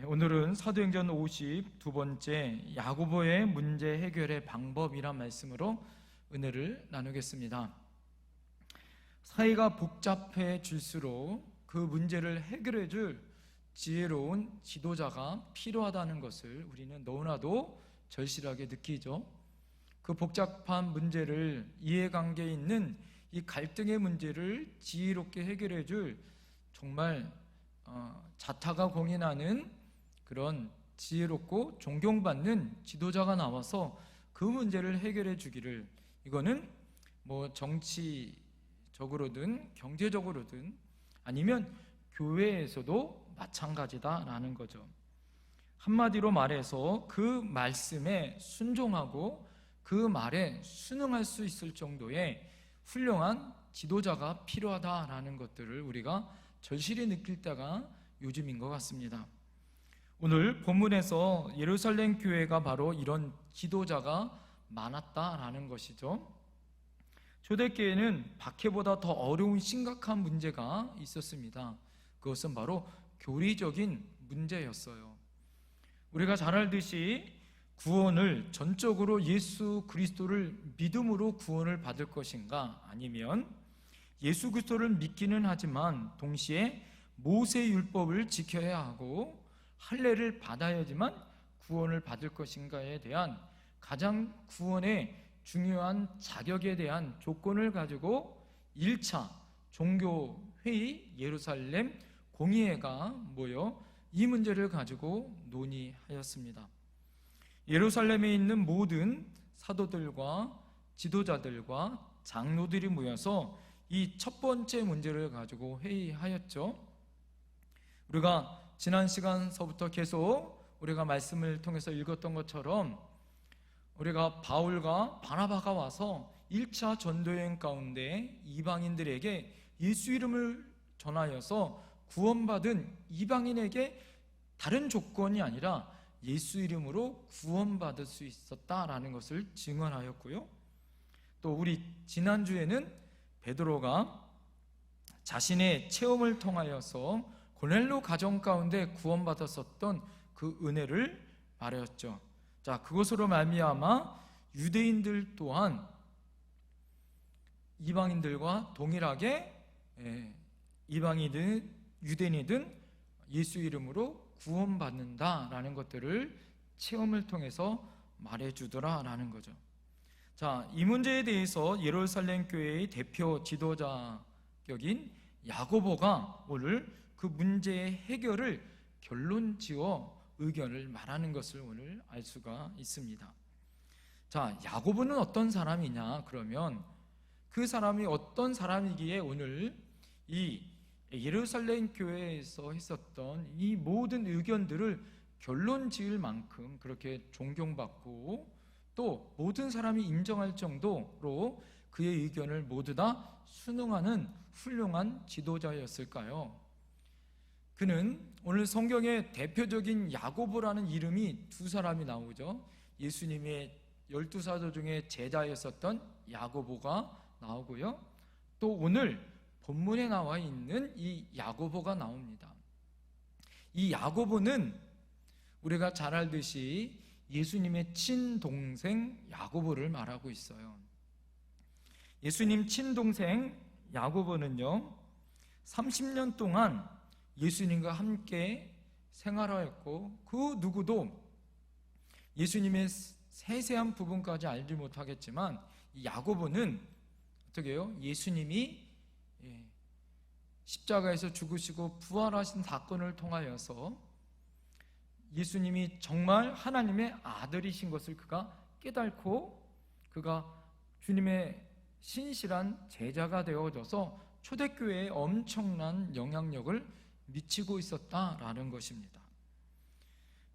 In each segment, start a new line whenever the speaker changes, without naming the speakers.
오늘은 사도행전 52번째 야고보의 문제 해결의 방법이란 말씀으로 은혜를 나누겠습니다. 사이가 복잡해질수록 그 문제를 해결해 줄 지혜로운 지도자가 필요하다는 것을 우리는 너무나도 절실하게 느끼죠. 그 복잡한 문제를, 이해관계에 있는 이 갈등의 문제를 지혜롭게 해결해 줄 정말 자타가 공인하는 그런 지혜롭고 존경받는 지도자가 나와서 그 문제를 해결해 주기를, 이거는 정치적으로든 경제적으로든 아니면 교회에서도 마찬가지다라는 거죠. 한마디로 말해서 그 말씀에 순종하고 그 말에 순응할 수 있을 정도의 훌륭한 지도자가 필요하다라는 것들을 우리가 절실히 느낄 때가 요즘인 것 같습니다. 오늘 본문에서 예루살렘 교회가 바로 이런 지도자가 많았다라는 것이죠. 초대교회는 박해보다 더 어려운 심각한 문제가 있었습니다. 그것은 바로 교리적인 문제였어요. 우리가 잘 알듯이 구원을 전적으로 예수 그리스도를 믿음으로 구원을 받을 것인가, 아니면 예수 그리스도를 믿기는 하지만 동시에 모세 율법을 지켜야 하고 할례를 받아야지만 구원을 받을 것인가에 대한 가장 구원의 중요한 자격에 대한 조건을 가지고 1차 종교회의 예루살렘 공의회가 모여 이 문제를 가지고 논의하였습니다. 예루살렘에 있는 모든 사도들과 지도자들과 장로들이 모여서 이 첫 번째 문제를 가지고 회의하였죠. 우리가 지난 시간서부터 계속 우리가 말씀을 통해서 읽었던 것처럼 우리가 바울과 바나바가 와서 1차 전도여행 가운데 이방인들에게 예수 이름을 전하여서 구원받은 이방인에게 다른 조건이 아니라 예수 이름으로 구원받을 수 있었다라는 것을 증언하였고요. 또 우리 지난주에는 베드로가 자신의 체험을 통하여서 고넬료 가정 가운데 구원받았었던 그 은혜를 말하였죠. 자, 그것으로 말미암아 유대인들 또한 이방인들과 동일하게 이방이든 유대인이든 예수 이름으로 구원받는다라는 것들을 체험을 통해서 말해주더라라는 거죠. 자, 이 문제에 대해서 예루살렘 교회의 대표 지도자격인 야고보가 오늘 그 문제의 해결을 결론 지어 의견을 말하는 것을 오늘 알 수가 있습니다. 자, 야고보는 어떤 사람이냐? 그러면 그 사람이 어떤 사람이기에 오늘 이 예루살렘 교회에서 했었던 이 모든 의견들을 결론 지을 만큼 그렇게 존경받고 또 모든 사람이 인정할 정도로 그의 의견을 모두 다 순응하는 훌륭한 지도자였을까요? 그는 오늘 성경에 대표적인 야고보라는 이름이 두 사람이 나오죠. 예수님의 12사도 중에 제자였었던 야고보가 나오고요. 또 오늘 본문에 나와 있는 이 야고보가 나옵니다. 이 야고보는 우리가 잘 알듯이 예수님의 친동생 야고보를 말하고 있어요. 예수님 친동생 야고보는요 30년 동안 예수님과 함께 생활하였고 그 누구도 예수님의 세세한 부분까지 알지 못하겠지만 이 야고보는 어떻게 해요? 예수님이 십자가에서 죽으시고 부활하신 사건을 통하여서 예수님이 정말 하나님의 아들이신 것을 그가 깨닫고 그가 주님의 신실한 제자가 되어져서 초대교회에 엄청난 영향력을 미치고 있었다라는 것입니다.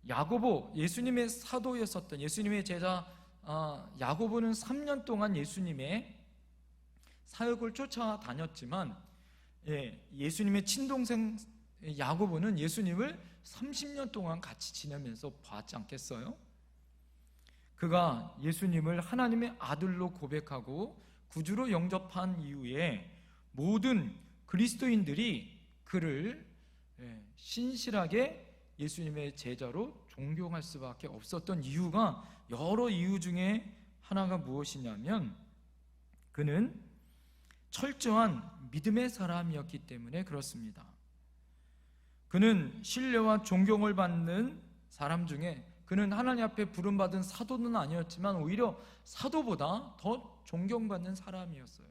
야고보, 예수님의 사도였었던 예수님의 제자 야고보는 3년 동안 예수님의 사역을 쫓아다녔지만 예수님의 친동생 야고보는 예수님을 30년 동안 같이 지내면서 봤지 않겠어요? 그가 예수님을 하나님의 아들로 고백하고 구주로 영접한 이후에 모든 그리스도인들이 그를 신실하게 예수님의 제자로 존경할 수밖에 없었던 이유가, 여러 이유 중에 하나가 무엇이냐면 그는 철저한 믿음의 사람이었기 때문에 그렇습니다. 그는 신뢰와 존경을 받는 사람 중에, 그는 하나님 앞에 부름받은 사도는 아니었지만 오히려 사도보다 더 존경받는 사람이었어요.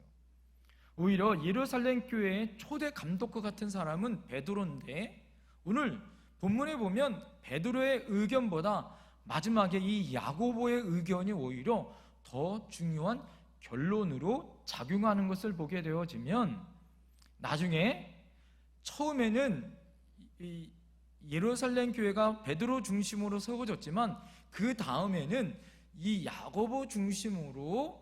오히려 예루살렘 교회의 초대 감독과 같은 사람은 베드로인데, 오늘 본문에 보면 베드로의 의견보다 마지막에 이 야고보의 의견이 오히려 더 중요한 결론으로 작용하는 것을 보게 되어지면, 나중에 처음에는 이 예루살렘 교회가 베드로 중심으로 세워졌지만 그 다음에는 이 야고보 중심으로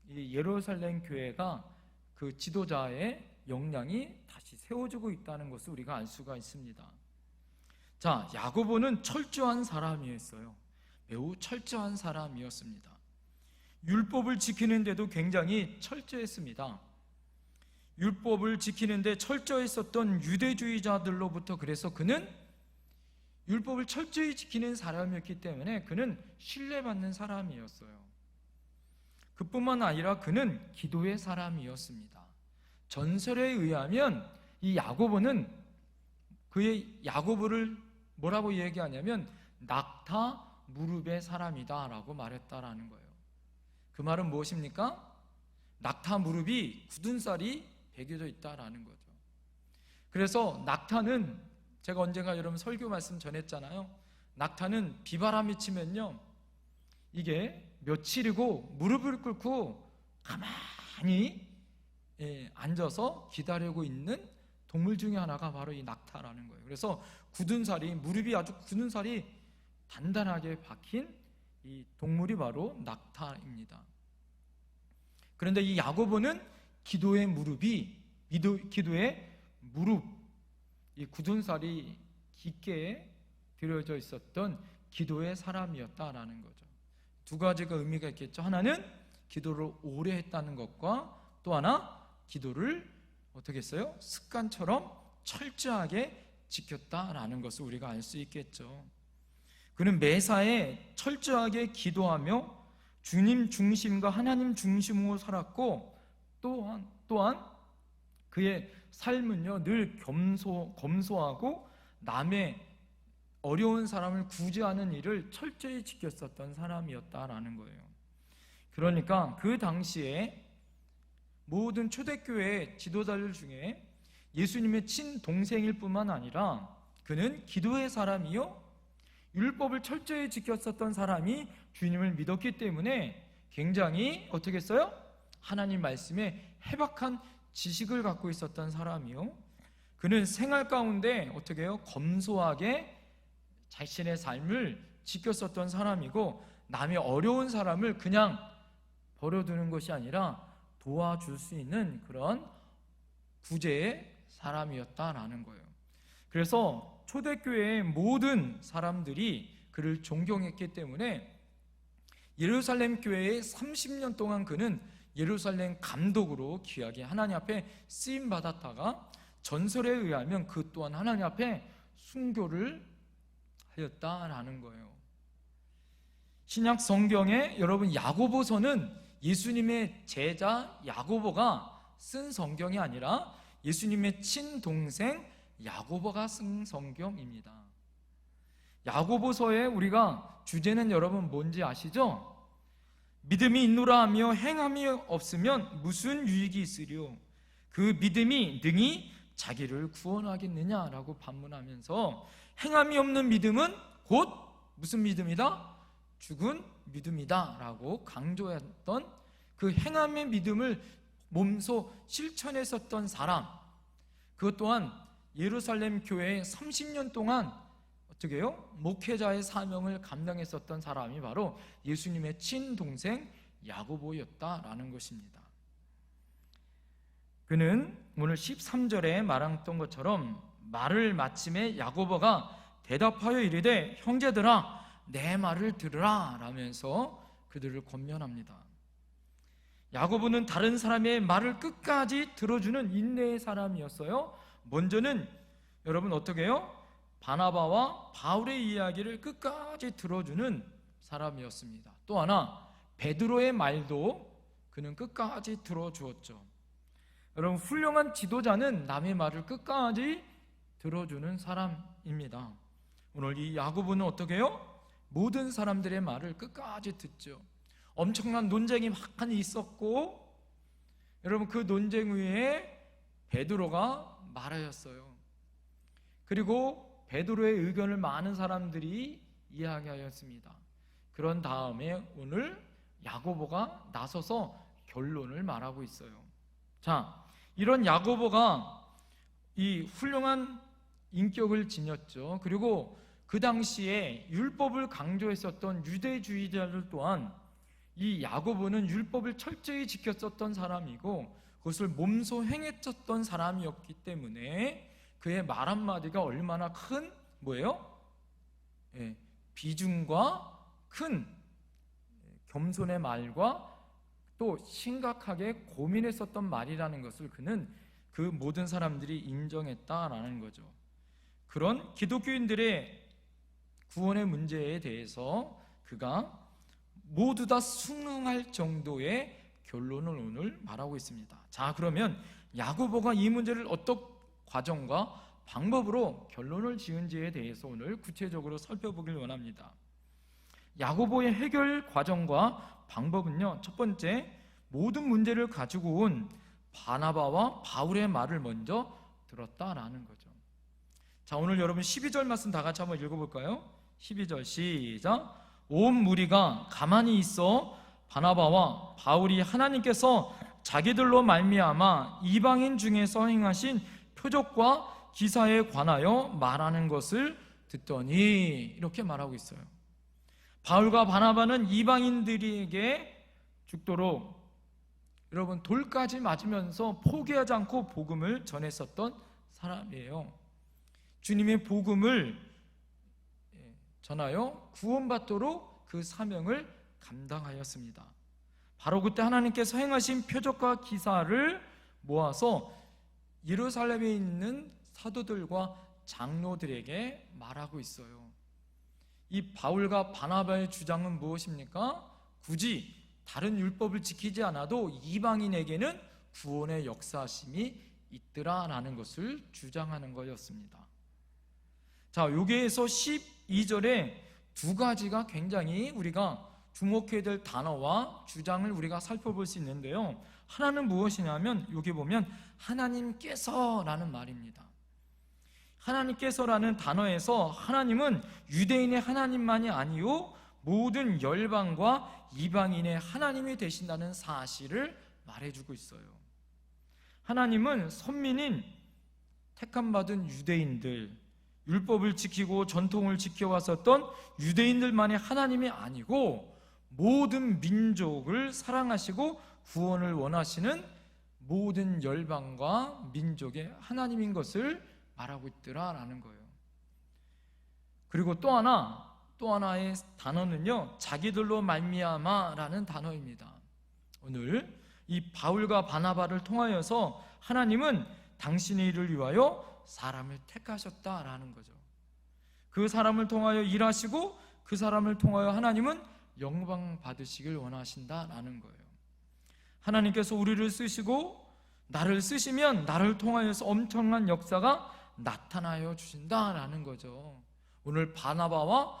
이 예루살렘 교회가 그 지도자의 역량이 다시 세워지고 있다는 것을 우리가 알 수가 있습니다. 자, 야고보는 철저한 사람이었어요. 매우 철저한 사람이었습니다. 율법을 지키는데도 굉장히 철저했습니다. 율법을 지키는데 철저했었던 유대주의자들로부터, 그래서 그는 율법을 철저히 지키는 사람이었기 때문에 그는 신뢰받는 사람이었어요. 그뿐만 아니라 그는 기도의 사람이었습니다. 전설에 의하면 이 야고보는, 그의 야고보를 뭐라고 얘기하냐면 낙타 무릎의 사람이다 라고 말했다라는 거예요. 그 말은 무엇입니까? 낙타 무릎이 굳은 살이 배겨져 있다라는 거죠. 그래서 낙타는, 제가 언젠가 여러분 설교 말씀 전했잖아요. 낙타는 비바람이 치면요, 이게 며칠이고 무릎을 꿇고 가만히 앉아서 기다리고 있는 동물 중에 하나가 바로 이 낙타라는 거예요. 그래서 굳은 살이, 무릎이 아주 굳은 살이 단단하게 박힌 이 동물이 바로 낙타입니다. 그런데 이 야고보는 기도의 무릎이, 기도의 무릎, 이 굳은 살이 깊게 들여져 있었던 기도의 사람이었다라는 거죠. 두 가지가 의미가 있겠죠. 하나는 기도를 오래 했다는 것과, 또 하나 기도를 어떻게 했어요? 습관처럼 철저하게 지켰다라는 것을 우리가 알 수 있겠죠. 그는 매사에 철저하게 기도하며 주님 중심과 하나님 중심으로 살았고, 또한 그의 삶은요 늘 검소하고 남의 어려운 사람을 구제하는 일을 철저히 지켰었던 사람이었다라는 거예요. 그러니까 그 당시에 모든 초대교회 지도자들 중에 예수님의 친동생일 뿐만 아니라 그는 기도의 사람이요 율법을 철저히 지켰었던 사람이 주님을 믿었기 때문에 굉장히 어떻게 했어요? 하나님 말씀에 해박한 지식을 갖고 있었던 사람이요, 그는 생활 가운데 어떻게 해요? 검소하게 자신의 삶을 지켰었던 사람이고, 남의 어려운 사람을 그냥 버려두는 것이 아니라 도와줄 수 있는 그런 구제의 사람이었다라는 거예요. 그래서 초대교회의 모든 사람들이 그를 존경했기 때문에 예루살렘 교회에 30년 동안 그는 예루살렘 감독으로 귀하게 하나님 앞에 쓰임 받았다가, 전설에 의하면 그 또한 하나님 앞에 순교를 하였다라는 거예요. 신약 성경에 여러분 야고보서는 예수님의 제자 야고보가 쓴 성경이 아니라 예수님의 친동생 야고보가 쓴 성경입니다. 야고보서의 우리가 주제는 여러분 뭔지 아시죠? 믿음이 있노라 하며 행함이 없으면 무슨 유익이 있으리요? 그 믿음이 능히 자기를 구원하겠느냐라고 반문하면서, 행함이 없는 믿음은 곧 무슨 믿음이다? 죽은 믿음이다 라고 강조했던 그 행함의 믿음을 몸소 실천했었던 사람, 그것 또한 예루살렘 교회에 30년 동안 어떻게 해요? 목회자의 사명을 감당했었던 사람이 바로 예수님의 친동생 야고보였다라는 것입니다. 그는 오늘 13절에 말했던 것처럼 말을 마침에 야고보가 대답하여 이르되 형제들아 내 말을 들으라 라면서 그들을 권면합니다. 야고보는 다른 사람의 말을 끝까지 들어주는 인내의 사람이었어요. 먼저는 여러분 어떻게 해요? 바나바와 바울의 이야기를 끝까지 들어주는 사람이었습니다. 또 하나, 베드로의 말도 그는 끝까지 들어주었죠. 여러분, 훌륭한 지도자는 남의 말을 끝까지 들어주는 사람입니다. 오늘 이 야고보는 어떻게 해요? 모든 사람들의 말을 끝까지 듣죠. 엄청난 논쟁이 많이 있었고, 여러분, 그 논쟁 후에 베드로가 말하였어요. 그리고 베드로의 의견을 많은 사람들이 이야기하였습니다. 그런 다음에 오늘 야고보가 나서서 결론을 말하고 있어요. 자, 이런 야고보가 이 훌륭한 인격을 지녔죠. 그리고 그 당시에 율법을 강조했었던 유대주의자들 또한 이 야고보는 율법을 철저히 지켰었던 사람이고 그것을 몸소 행했었던 사람이었기 때문에 그의 말 한마디가 얼마나 큰 비중과 큰 겸손의 말과 또 심각하게 고민했었던 말이라는 것을 그는 그 모든 사람들이 인정했다라는 거죠. 그런 기독교인들의 구원의 문제에 대해서 그가 모두 다 순응할 정도의 결론을 오늘 말하고 있습니다. 자, 그러면 야고보가 이 문제를 어떤 과정과 방법으로 결론을 지은지에 대해서 오늘 구체적으로 살펴보길 원합니다. 야고보의 해결 과정과 방법은요, 첫 번째, 모든 문제를 가지고 온 바나바와 바울의 말을 먼저 들었다라는 거죠. 자, 오늘 여러분 12절 말씀 다 같이 한번 읽어볼까요? 12절 시작. 온 무리가 가만히 있어 바나바와 바울이 하나님께서 자기들로 말미암아 이방인 중에서 행하신 표적과 기사에 관하여 말하는 것을 듣더니, 이렇게 말하고 있어요. 바울과 바나바는 이방인들에게 죽도록 여러분 돌까지 맞으면서 포기하지 않고 복음을 전했었던 사람이에요. 주님의 복음을 전하여 구원받도록 그 사명을 감당하였습니다. 바로 그때 하나님께서 행하신 표적과 기사를 모아서 예루살렘에 있는 사도들과 장로들에게 말하고 있어요. 이 바울과 바나바의 주장은 무엇입니까? 굳이 다른 율법을 지키지 않아도 이방인에게는 구원의 역사심이 있더라라는 것을 주장하는 거였습니다. 자, 여기에서 12절에 두 가지가 굉장히 우리가 주목해야 될 단어와 주장을 우리가 살펴볼 수 있는데요, 하나는 무엇이냐면 여기 보면 하나님께서라는 말입니다. 하나님께서라는 단어에서 하나님은 유대인의 하나님만이 아니요 모든 열방과 이방인의 하나님이 되신다는 사실을 말해주고 있어요. 하나님은 선민인 택함받은 유대인들, 율법을 지키고 전통을 지켜왔었던 유대인들만의 하나님이 아니고 모든 민족을 사랑하시고 구원을 원하시는 모든 열방과 민족의 하나님인 것을 말하고 있더라라는 거예요. 그리고 또 하나의 단어는요, 자기들로 말미암아라는 단어입니다. 오늘 이 바울과 바나바를 통하여서 하나님은 당신의 일을 위하여 사람을 택하셨다라는 거죠. 그 사람을 통하여 일하시고 그 사람을 통하여 하나님은 영광 받으시길 원하신다라는 거예요. 하나님께서 우리를 쓰시고 나를 쓰시면 나를 통하여서 엄청난 역사가 나타나여 주신다라는 거죠. 오늘 바나바와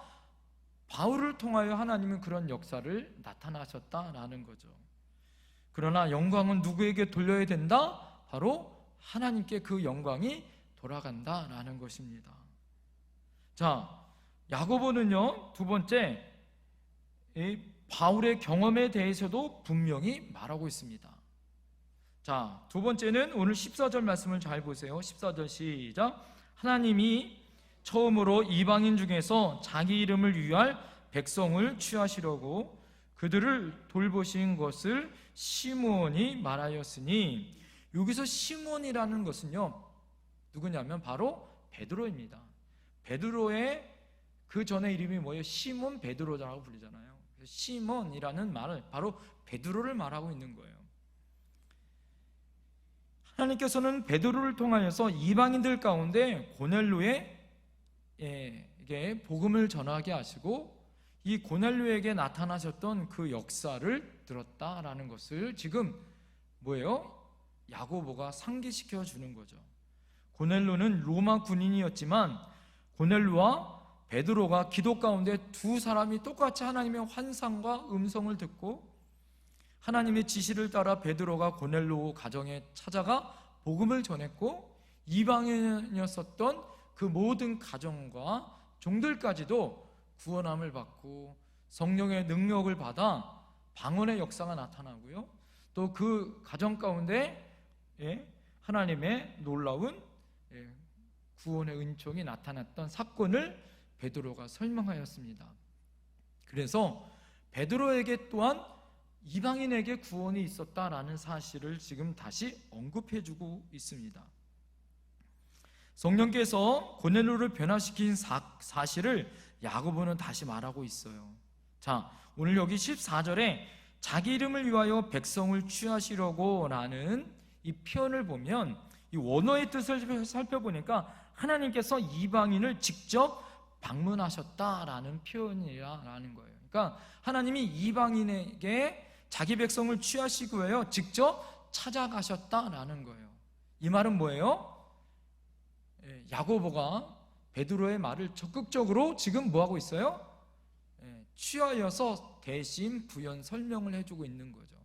바울을 통하여 하나님은 그런 역사를 나타나셨다라는 거죠. 그러나 영광은 누구에게 돌려야 된다? 바로 하나님께 그 영광이 돌아간다라는 것입니다. 자, 야고보는요, 두 번째, 이 바울의 경험에 대해서도 분명히 말하고 있습니다. 자, 두 번째는 오늘 14절 말씀을 잘 보세요. 14절 시작. 하나님이 처음으로 이방인 중에서 자기 이름을 위할 백성을 취하시려고 그들을 돌보신 것을 시므온이 말하였으니, 여기서 시므온이라는 것은요, 누구냐면 바로 베드로입니다. 베드로의 그 전에 이름이 뭐예요? 시몬 베드로라고 불리잖아요. 시몬이라는 말을 바로 베드로를 말하고 있는 거예요. 하나님께서는 베드로를 통하여서 이방인들 가운데 고넬로의 이게 복음을 전하게 하시고 이 고넬료에게 나타나셨던 그 역사를 들었다라는 것을 지금 뭐예요? 야고보가 상기시켜 주는 거죠. 고넬료는 로마 군인이었지만 고넬료와 베드로가 기도 가운데 두 사람이 똑같이 하나님의 환상과 음성을 듣고 하나님의 지시를 따라 베드로가 고넬료 가정에 찾아가 복음을 전했고 이방인이었었던 그 모든 가정과 종들까지도 구원함을 받고 성령의 능력을 받아 방언의 역사가 나타나고요. 또 그 가정 가운데 하나님의 놀라운 구원의 은총이 나타났던 사건을 베드로가 설명하였습니다. 그래서 베드로에게 또한 이방인에게 구원이 있었다라는 사실을 지금 다시 언급해주고 있습니다. 성령께서 고넬료를 변화시킨 사실을 야고보는 다시 말하고 있어요. 자, 오늘 여기 14절에 자기 이름을 위하여 백성을 취하시려고 라는 이 표현을 보면 이 원어의 뜻을 살펴보니까 하나님께서 이방인을 직접 방문하셨다라는 표현이라는 거예요. 그러니까 하나님이 이방인에게 자기 백성을 취하시기 위하여 직접 찾아가셨다라는 거예요. 이 말은 뭐예요? 야고보가 베드로의 말을 적극적으로 지금 뭐하고 있어요? 취하여서 대신 부연 설명을 해주고 있는 거죠.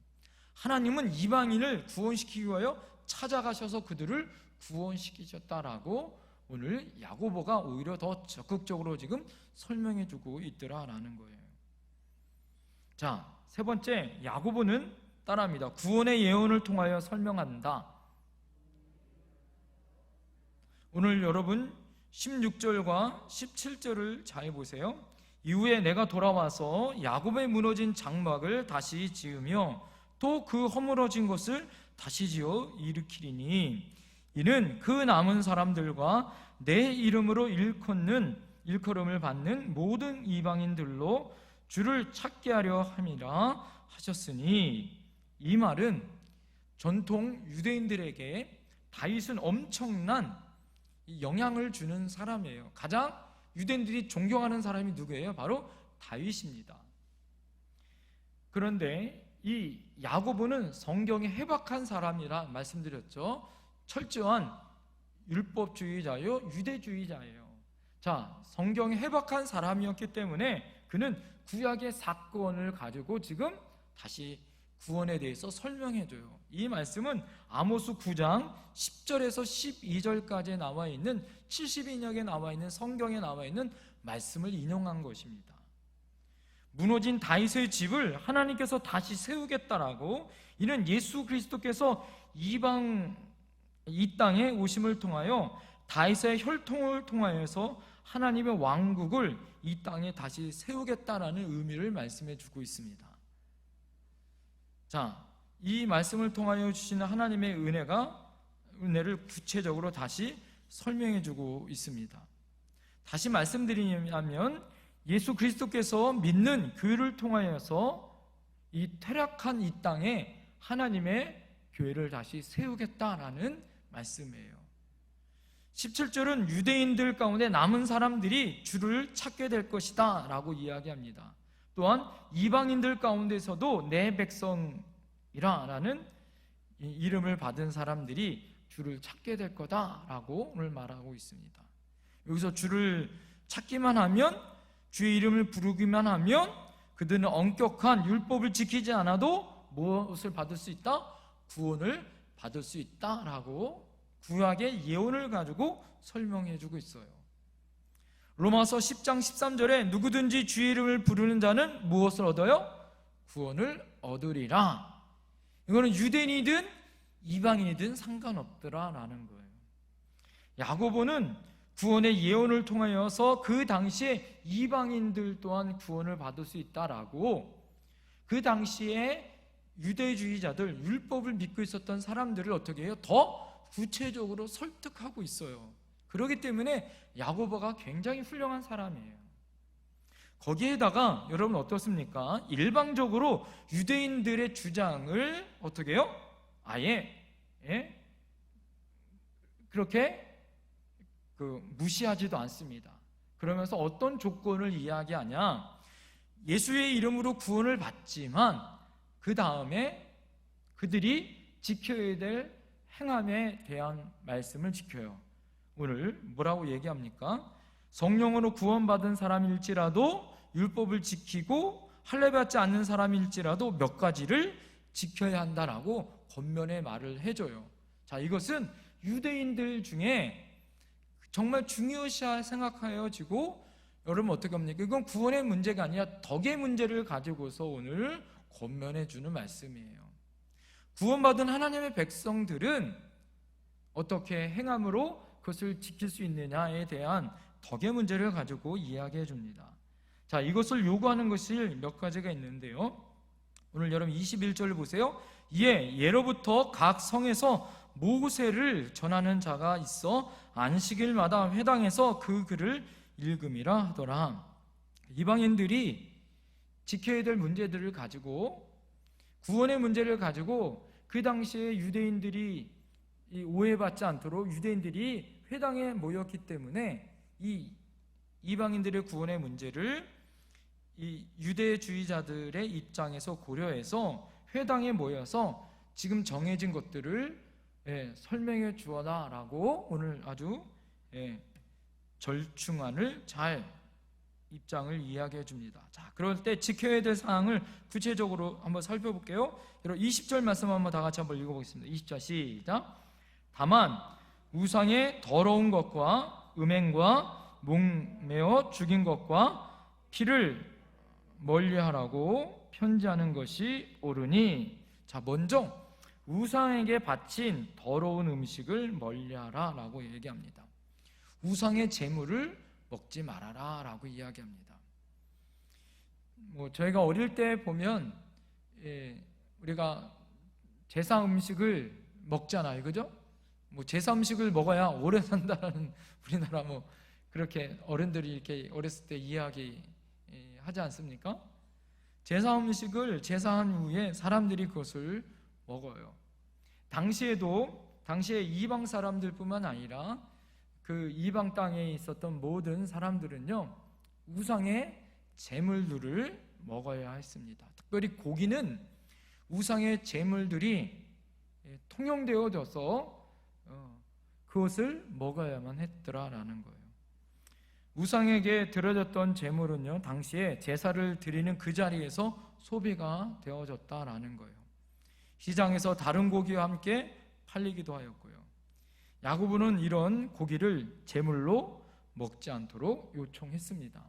하나님은 이방인을 구원시키기 위하여 찾아가셔서 그들을 구원시키셨다라고 오늘 야고보가 오히려 더 적극적으로 지금 설명해주고 있더라라는 거예요. 자, 세 번째, 야고보는 따라합니다. 구원의 예언을 통하여 설명한다. 오늘 여러분 16절과 17절을 잘 보세요. 이후에 내가 돌아와서 야곱의 무너진 장막을 다시 지으며 또 그 허물어진 것을 다시 지어 일으키리니 이는 그 남은 사람들과 내 이름으로 일컬음을 받는 모든 이방인들로 주를 찾게 하려 함이라 하셨으니, 이 말은 전통 유대인들에게 다윗은 엄청난 영향을 주는 사람이에요. 가장 유대인들이 존경하는 사람이 누구예요? 바로 다윗입니다. 그런데 이 야고보는 성경에 해박한 사람이라 말씀드렸죠. 철저한 율법주의자요, 유대주의자예요. 자, 성경에 해박한 사람이었기 때문에 그는 구약의 사건을 가지고 지금 다시 구원에 대해서 설명해줘요. 이 말씀은 아모스 9장 10절에서 12절까지 나와 있는 70인역에 나와 있는 성경에 나와 있는 말씀을 인용한 것입니다. 무너진 다윗의 집을 하나님께서 다시 세우겠다라고, 이는 예수 그리스도께서 이 땅에 오심을 통하여 다윗의 혈통을 통하여서 하나님의 왕국을 이 땅에 다시 세우겠다라는 의미를 말씀해 주고 있습니다. 자, 이 말씀을 통하여 주시는 하나님의 은혜를 구체적으로 다시 설명해 주고 있습니다. 다시 말씀드리면 예수 그리스도께서 믿는 교회를 통하여서 이 퇴락한 이 땅에 하나님의 교회를 다시 세우겠다라는 말씀이에요. 17절은 유대인들 가운데 남은 사람들이 주를 찾게 될 것이다 라고 이야기합니다. 또한 이방인들 가운데서도 내 백성이라는 이름을 받은 사람들이 주를 찾게 될 거다라고 오늘 말하고 있습니다. 여기서 주를 찾기만 하면, 주의 이름을 부르기만 하면 그들은 엄격한 율법을 지키지 않아도 무엇을 받을 수 있다? 구원을 받을 수 있다라고 구약의 예언을 가지고 설명해 주고 있어요. 로마서 10장 13절에 누구든지 주의 이름을 부르는 자는 무엇을 얻어요? 구원을 얻으리라. 이거는 유대인이든 이방인이든 상관없더라라는 거예요. 야고보는 구원의 예언을 통하여서 그 당시에 이방인들 또한 구원을 받을 수 있다라고, 그 당시에 유대주의자들, 율법을 믿고 있었던 사람들을 어떻게 해요? 더 구체적으로 설득하고 있어요. 그렇기 때문에 야고보가 굉장히 훌륭한 사람이에요. 거기에다가 여러분 어떻습니까? 일방적으로 유대인들의 주장을 어떻게 해요? 아예 그렇게 무시하지도 않습니다. 그러면서 어떤 조건을 이야기하냐? 예수의 이름으로 구원을 받지만 그 다음에 그들이 지켜야 될 행함에 대한 말씀을 지켜요. 오늘 뭐라고 얘기합니까? 성령으로 구원받은 사람일지라도 율법을 지키고 할례받지 않는 사람일지라도 몇 가지를 지켜야 한다라고 겉면에 말을 해줘요. 자, 이것은 유대인들 중에 정말 중요시 생각하여지고, 여러분 어떻게 합니까? 이건 구원의 문제가 아니라 덕의 문제를 가지고서 오늘 권면해 주는 말씀이에요. 구원받은 하나님의 백성들은 어떻게 행함으로 그것을 지킬 수 있느냐에 대한 덕의 문제를 가지고 이야기해 줍니다. 자, 이것을 요구하는 것이 몇 가지가 있는데요. 오늘 여러분 21절을 보세요. 이에 예로부터 각 성에서 모세를 전하는 자가 있어 안식일마다 회당에서 그 글을 읽음이라 하더라. 이방인들이 지켜야 될 문제들을 가지고, 구원의 문제를 가지고 그 당시에 유대인들이 오해받지 않도록 유대인들이 회당에 모였기 때문에 이 이방인들의 구원의 문제를 이 유대주의자들의 입장에서 고려해서 회당에 모여서 지금 정해진 것들을 설명해 주어라라고 오늘 아주 절충안을 잘 입장을 이야기해 줍니다. 자, 그럴 때 지켜야 될 사항을 구체적으로 한번 살펴볼게요. 여러분 20절 말씀 한번 다 같이 한번 읽어보겠습니다. 20절 시작. 다만 우상의 더러운 것과 음행과 목매어 죽인 것과 피를 멀리하라고 편지하는 것이 옳으니. 자, 먼저 우상에게 바친 더러운 음식을 멀리하라 라고 얘기합니다. 우상의 제물을 먹지 말아라 라고 이야기합니다. 저희가 어릴 때 보면 우리가 제사 음식을 먹잖아요, 그죠? 제사 음식을 먹어야 오래 산다라는 우리나라 그렇게 어른들이 이렇게 어렸을 때 이야기 하지 않습니까? 제사 음식을 제사한 후에 사람들이 그것을 먹어요. 당시에 이방 사람들뿐만 아니라 그 이방 땅에 있었던 모든 사람들은요, 우상의 제물들을 먹어야 했습니다. 특별히 고기는 우상의 제물들이 통용되어져서 그것을 먹어야만 했더라라는 거예요. 우상에게 드려졌던 제물은요, 당시에 제사를 드리는 그 자리에서 소비가 되어졌다라는 거예요. 시장에서 다른 고기와 함께 팔리기도 하였고요. 야고보는 이런 고기를 제물로 먹지 않도록 요청했습니다.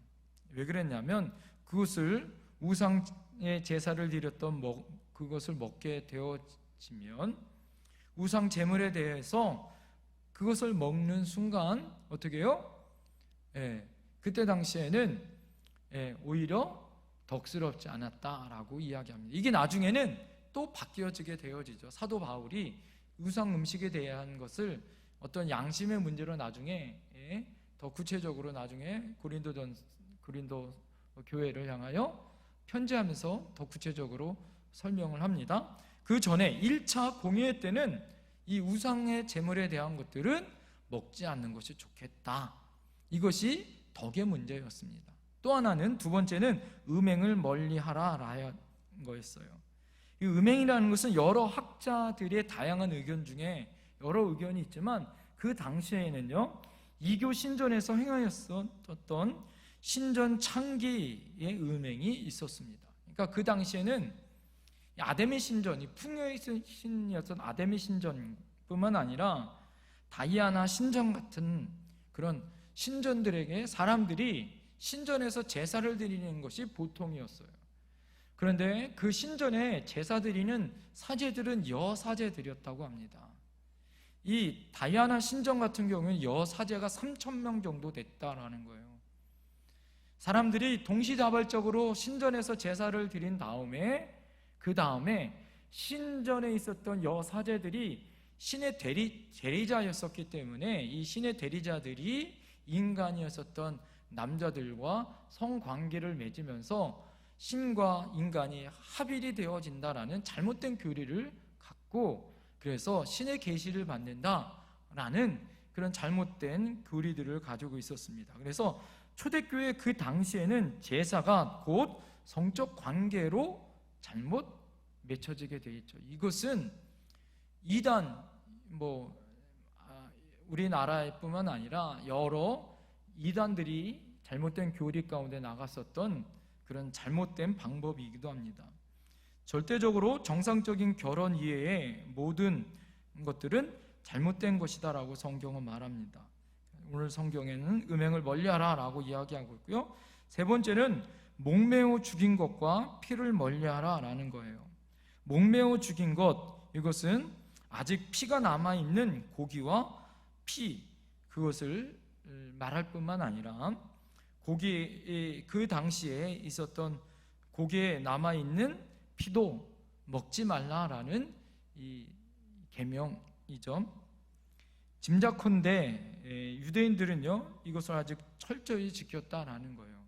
왜 그랬냐면 그것을 우상의 제사를 드렸던 그것을 먹게 되어지면 우상 제물에 대해서 그것을 먹는 순간 어떻게 해요? 그때 당시에는 오히려 덕스럽지 않았다라고 이야기합니다. 이게 나중에는 또 바뀌어지게 되어지죠. 사도 바울이 우상 음식에 대한 것을 어떤 양심의 문제로 나중에 더 구체적으로 나중에 고린도 교회를 향하여 편지하면서 더 구체적으로 설명을 합니다. 그 전에 1차 공회 때는 이 우상의 제물에 대한 것들은 먹지 않는 것이 좋겠다. 이것이 덕의 문제였습니다. 또 하나는, 두 번째는 음행을 멀리하라라는 거였어요. 이 음행이라는 것은 여러 학자들의 다양한 의견 중에 여러 의견이 있지만 그 당시에는요, 이교 신전에서 행하였었던 신전 창기의 음행이 있었습니다. 그러니까 그 당시에는 아데미 신전이 풍요의 신이었던 아데미 신전뿐만 아니라 다이아나 신전 같은 그런 신전들에게 사람들이 신전에서 제사를 드리는 것이 보통이었어요. 그런데 그 신전에 제사 드리는 사제들은 여사제들이었다고 합니다. 이 다이아나 신전 같은 경우는 여사제가 3,000명 정도 됐다라는 거예요. 사람들이 동시다발적으로 신전에서 제사를 드린 다음에 그 다음에 신전에 있었던 여사제들이 신의 대리자였었기 때문에 이 신의 대리자들이 인간이었었던 남자들과 성관계를 맺으면서 신과 인간이 합일이 되어진다라는 잘못된 교리를 갖고, 그래서 신의 계시를 받는다라는 그런 잘못된 교리들을 가지고 있었습니다. 그래서 초대교회 그 당시에는 제사가 곧 성적 관계로 잘못 맺혀지게 돼 있죠. 이것은 이단, 우리나라뿐만 아니라 여러 이단들이 잘못된 교리 가운데 나갔었던 그런 잘못된 방법이기도 합니다. 절대적으로 정상적인 결혼 이외의 모든 것들은 잘못된 것이다라고 성경은 말합니다. 오늘 성경에는 음행을 멀리하라 라고 이야기하고 있고요. 세 번째는 목매어 죽인 것과 피를 멀리하라 라는 거예요. 목매어 죽인 것, 이것은 아직 피가 남아있는 고기와 피, 그것을 말할 뿐만 아니라 고기, 그 당시에 있었던 고기에 남아있는 피도 먹지 말라라는 이 계명이죠. 짐작컨대 유대인들은요, 이것을 아직 철저히 지켰다라는 거예요.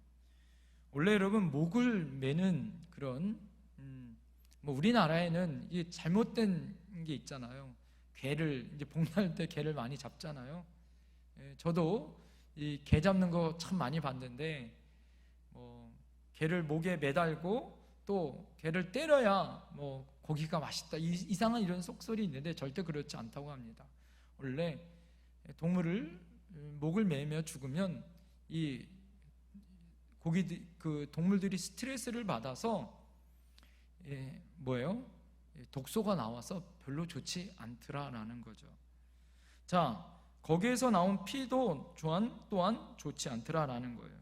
원래 여러분, 목을 매는 그런 우리나라에는 이 잘못된 게 있잖아요. 개를 이제 복날 때 개를 많이 잡잖아요. 저도 이 개 잡는 거 참 많이 봤는데, 개를 목에 매달고 또 개를 때려야 고기가 맛있다, 이상한 이런 속설이 있는데 절대 그렇지 않다고 합니다. 원래 동물을 목을 매며 죽으면 이 그 동물들이 스트레스를 받아서 독소가 나와서 별로 좋지 않더라라는 거죠. 자, 거기에서 나온 피도 또한 좋지 않더라라는 거예요.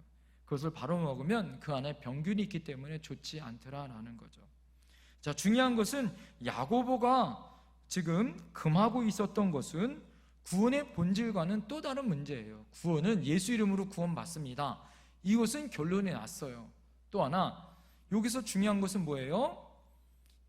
그것을 바로 먹으면 그 안에 병균이 있기 때문에 좋지 않더라라는 거죠. 자, 중요한 것은 야고보가 지금 금하고 있었던 것은 구원의 본질과는 또 다른 문제예요. 구원은 예수 이름으로 구원받습니다. 이것은 결론이 났어요. 또 하나, 여기서 중요한 것은 뭐예요?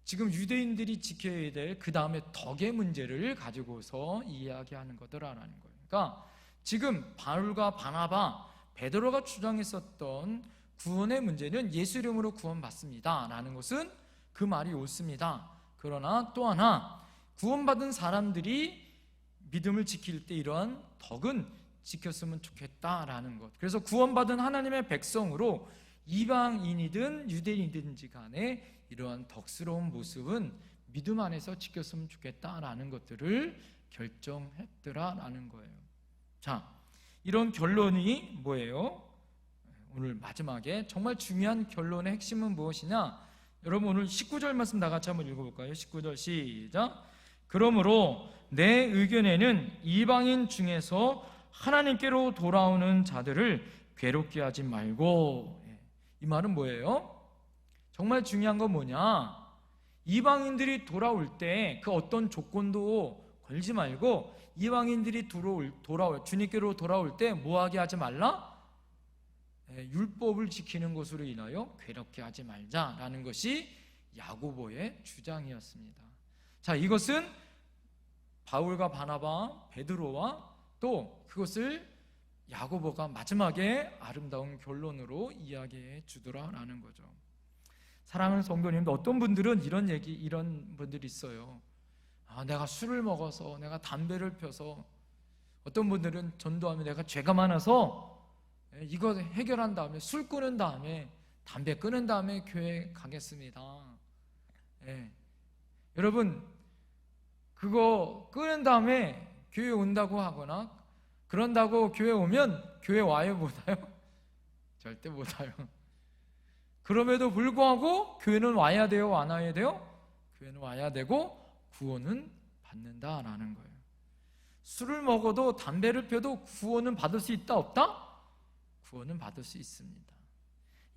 지금 유대인들이 지켜야 될 그 다음에 덕의 문제를 가지고서 이야기하는 거더라라는 거예요. 그러니까 지금 바울과 바나바, 베드로가 주장했었던 구원의 문제는 예수 이름으로 구원받습니다 라는 것은 그 말이 옳습니다. 그러나 또 하나, 구원받은 사람들이 믿음을 지킬 때 이러한 덕은 지켰으면 좋겠다라는 것. 그래서 구원받은 하나님의 백성으로 이방인이든 유대인이든지 간에 이러한 덕스러운 모습은 믿음 안에서 지켰으면 좋겠다라는 것들을 결정했더라라는 거예요. 자, 이런 결론이 뭐예요? 오늘 마지막에 정말 중요한 결론의 핵심은 무엇이냐? 여러분, 오늘 19절 말씀 다 같이 한번 읽어볼까요? 19절 시작. 그러므로 내 의견에는 이방인 중에서 하나님께로 돌아오는 자들을 괴롭게 하지 말고. 이 말은 뭐예요? 정말 중요한 건 뭐냐? 이방인들이 돌아올 때 그 어떤 조건도 걸지 말고 이방인들이 주님께로 돌아올 때 뭐하게 하지 말라? 율법을 지키는 것으로 인하여 괴롭게 하지 말자라는 것이 야고보의 주장이었습니다. 자, 이것은 바울과 바나바, 베드로와 또 그것을 야고보가 마지막에 아름다운 결론으로 이야기해 주더라라는 거죠. 사랑하는 성도님도 어떤 분들은 이런 분들이 있어요. 내가 술을 먹어서, 내가 담배를 펴서, 어떤 분들은 전도하면 내가 죄가 많아서 이거 해결한 다음에, 술 끊은 다음에, 담배 끊은 다음에 교회 가겠습니다. 여러분, 그거 끊은 다음에 교회 온다고 하거나 그런다고 교회 오면 교회 와요, 못 와요? 절대 못 와요. 그럼에도 불구하고 교회는 와야 돼요, 안 와야 돼요? 교회는 와야 되고 구원은 받는다라는 거예요. 술을 먹어도 담배를 펴도 구원은 받을 수 있다, 없다? 구원은 받을 수 있습니다.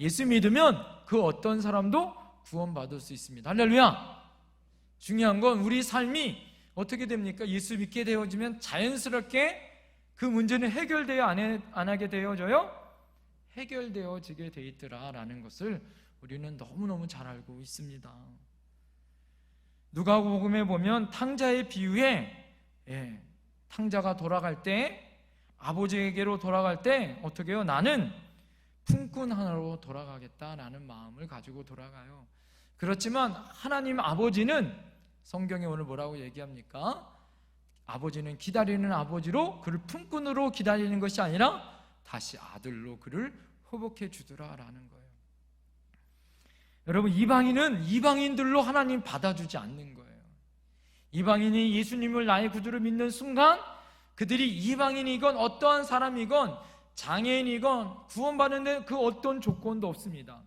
예수 믿으면 그 어떤 사람도 구원받을 수 있습니다. 할렐루야! 중요한 건 우리 삶이 어떻게 됩니까? 예수 믿게 되어지면 자연스럽게 그 문제는 해결되어 안 하게 되어져요? 해결되어지게 돼 있더라라는 것을 우리는 너무너무 잘 알고 있습니다. 누가복음에 보면 탕자의 비유에 탕자가 돌아갈 때, 아버지에게로 돌아갈 때 어떻게 해요? 나는 품꾼 하나로 돌아가겠다라는 마음을 가지고 돌아가요. 그렇지만 하나님 아버지는 성경에 오늘 뭐라고 얘기합니까? 아버지는 기다리는 아버지로, 그를 품꾼으로 기다리는 것이 아니라 다시 아들로 그를 회복해 주더라라는 거예요. 여러분, 이방인은 이방인들로 하나님 받아주지 않는 거예요. 이방인이 예수님을 나의 구주로 믿는 순간 그들이 이방인이건 어떠한 사람이건 장애인이건 구원받는 그 어떤 조건도 없습니다.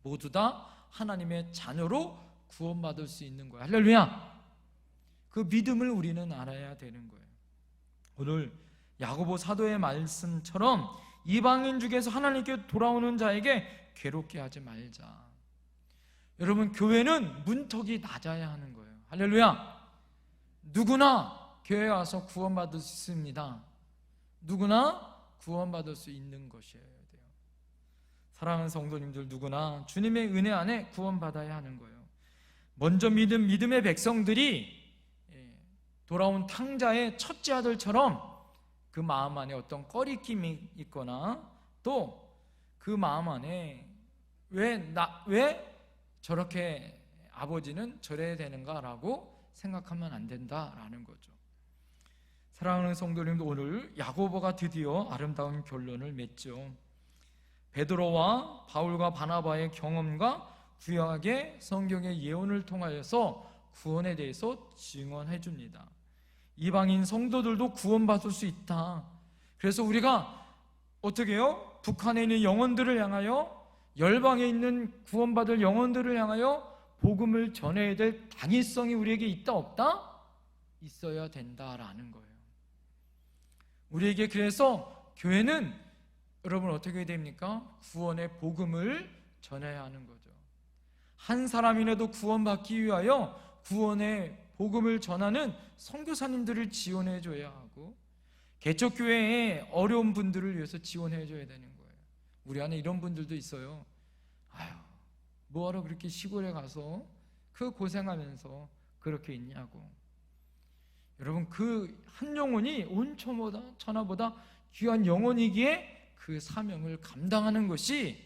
모두 다 하나님의 자녀로 구원받을 수 있는 거예요. 할렐루야. 그 믿음을 우리는 알아야 되는 거예요. 오늘 야고보 사도의 말씀처럼 이방인 중에서 하나님께 돌아오는 자에게 괴롭게 하지 말자. 여러분, 교회는 문턱이 낮아야 하는 거예요. 할렐루야. 누구나 교회에 와서 구원받을 수 있습니다. 누구나 구원받을 수 있는 것이어야 돼요. 사랑하는 성도님들, 누구나 주님의 은혜 안에 구원받아야 하는 거예요. 먼저 믿음의 백성들이 돌아온 탕자의 첫째 아들처럼 그 마음 안에 어떤 꺼리낌이 있거나 또 그 마음 안에 왜 저렇게 아버지는 저래야 되는가라고 생각하면 안 된다라는 거죠. 사랑하는 성도님들, 오늘 야고보가 드디어 아름다운 결론을 맺죠. 베드로와 바울과 바나바의 경험과 구약의 성경의 예언을 통하여서 구원에 대해서 증언해 줍니다. 이방인 성도들도 구원받을 수 있다. 그래서 우리가 어떻게 해요? 북한에 있는 영혼들을 향하여, 열방에 있는 구원받을 영혼들을 향하여 복음을 전해야 될 당위성이 우리에게 있다 없다? 있어야 된다라는 거예요. 우리에게 그래서 교회는 여러분 어떻게 해야 됩니까? 구원의 복음을 전해야 하는 거죠. 한 사람이라도 구원받기 위하여 구원의 복음을 전하는 선교사님들을 지원해 줘야 하고, 개척교회에 어려운 분들을 위해서 지원해 줘야 되는 거예요. 우리 안에 이런 분들도 있어요. 아유, 뭐하러 그렇게 시골에 가서 그 고생하면서 그렇게 있냐고. 여러분, 그 한 영혼이 온 천하보다 귀한 영혼이기에 그 사명을 감당하는 것이,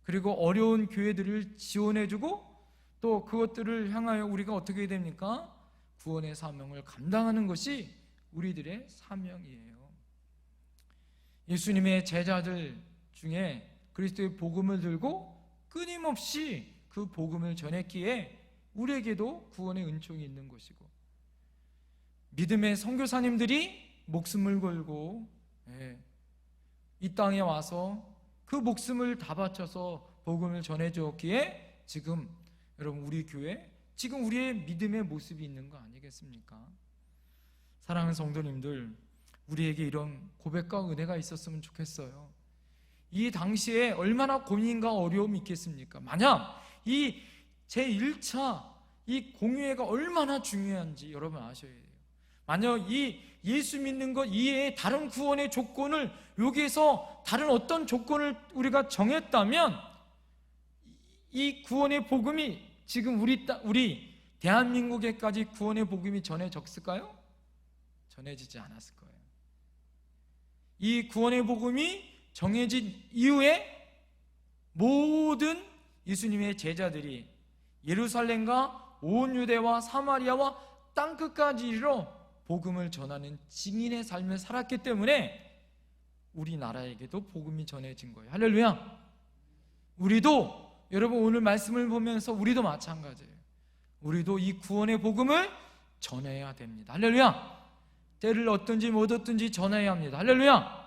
그리고 어려운 교회들을 지원해주고 또 그것들을 향하여 우리가 어떻게 해야 됩니까? 구원의 사명을 감당하는 것이 우리들의 사명이에요. 예수님의 제자들 중에 그리스도의 복음을 들고 끊임없이 그 복음을 전했기에 우리에게도 구원의 은총이 있는 것이고, 믿음의 선교사님들이 목숨을 걸고 이 땅에 와서 그 목숨을 다 바쳐서 복음을 전해주었기에 지금 여러분 우리 교회, 지금 우리의 믿음의 모습이 있는 거 아니겠습니까? 사랑하는 성도님들, 우리에게 이런 고백과 은혜가 있었으면 좋겠어요. 이 당시에 얼마나 고민과 어려움이 있겠습니까? 만약 이 제1차 이 공의회가 얼마나 중요한지 여러분 아셔야 돼요. 만약 이 예수 믿는 것 이외에 다른 구원의 조건을, 여기에서 다른 어떤 조건을 우리가 정했다면 이 구원의 복음이 지금 우리 대한민국에까지 구원의 복음이 전해졌을까요? 전해지지 않았을 거예요. 이 구원의 복음이 정해진 이후에 모든 예수님의 제자들이 예루살렘과 온 유대와 사마리아와 땅끝까지 이르러 복음을 전하는 증인의 삶을 살았기 때문에 우리나라에게도 복음이 전해진 거예요. 할렐루야. 우리도, 여러분 오늘 말씀을 보면서 우리도 마찬가지예요. 우리도 이 구원의 복음을 전해야 됩니다. 할렐루야. 때를 얻든지 못 얻든지 전해야 합니다. 할렐루야.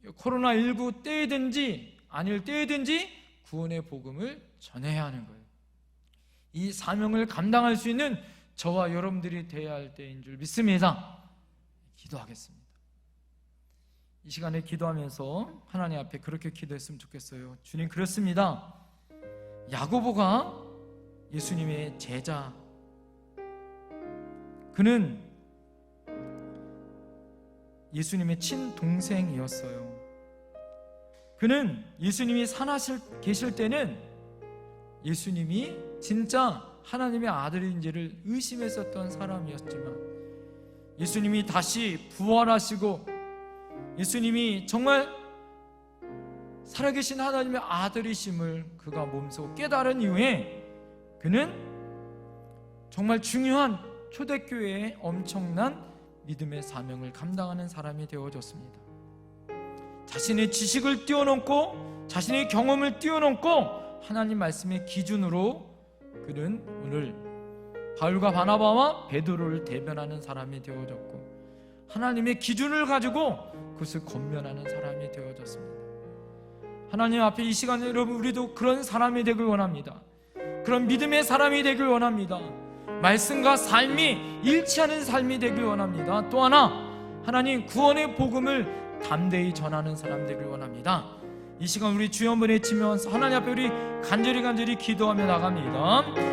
코로나19 때이든지 아닐 때이든지 구원의 복음을 전해야 하는 거예요. 이 사명을 감당할 수 있는 저와 여러분들이 되어야 할 때인 줄 믿습니다. 기도하겠습니다. 이 시간에 기도하면서 하나님 앞에 그렇게 기도했으면 좋겠어요. 주님, 그렇습니다. 야고보가 예수님의 제자, 그는 예수님의 친동생이었어요. 그는 예수님이 살아계실 계실 때는 예수님이 진짜 하나님의 아들인지를 의심했었던 사람이었지만, 예수님이 다시 부활하시고 예수님이 정말 살아계신 하나님의 아들이심을 그가 몸소 깨달은 이후에 그는 정말 중요한 초대교회의 엄청난 믿음의 사명을 감당하는 사람이 되어졌습니다. 자신의 지식을 뛰어넘고 자신의 경험을 뛰어넘고 하나님 말씀의 기준으로 그는 오늘 바울과 바나바와 베드로를 대변하는 사람이 되어졌고 하나님의 기준을 가지고 그것을 권면하는 사람이 되어졌습니다. 하나님 앞에 이 시간에 여러분 우리도 그런 사람이 되길 원합니다. 그런 믿음의 사람이 되길 원합니다. 말씀과 삶이 일치하는 삶이 되길 원합니다. 또 하나 하나님 구원의 복음을 담대히 전하는 사람 되길 원합니다. 이 시간 우리 주여 한번 외치면서 하나님 앞에 우리 간절히 기도하며 나갑니다.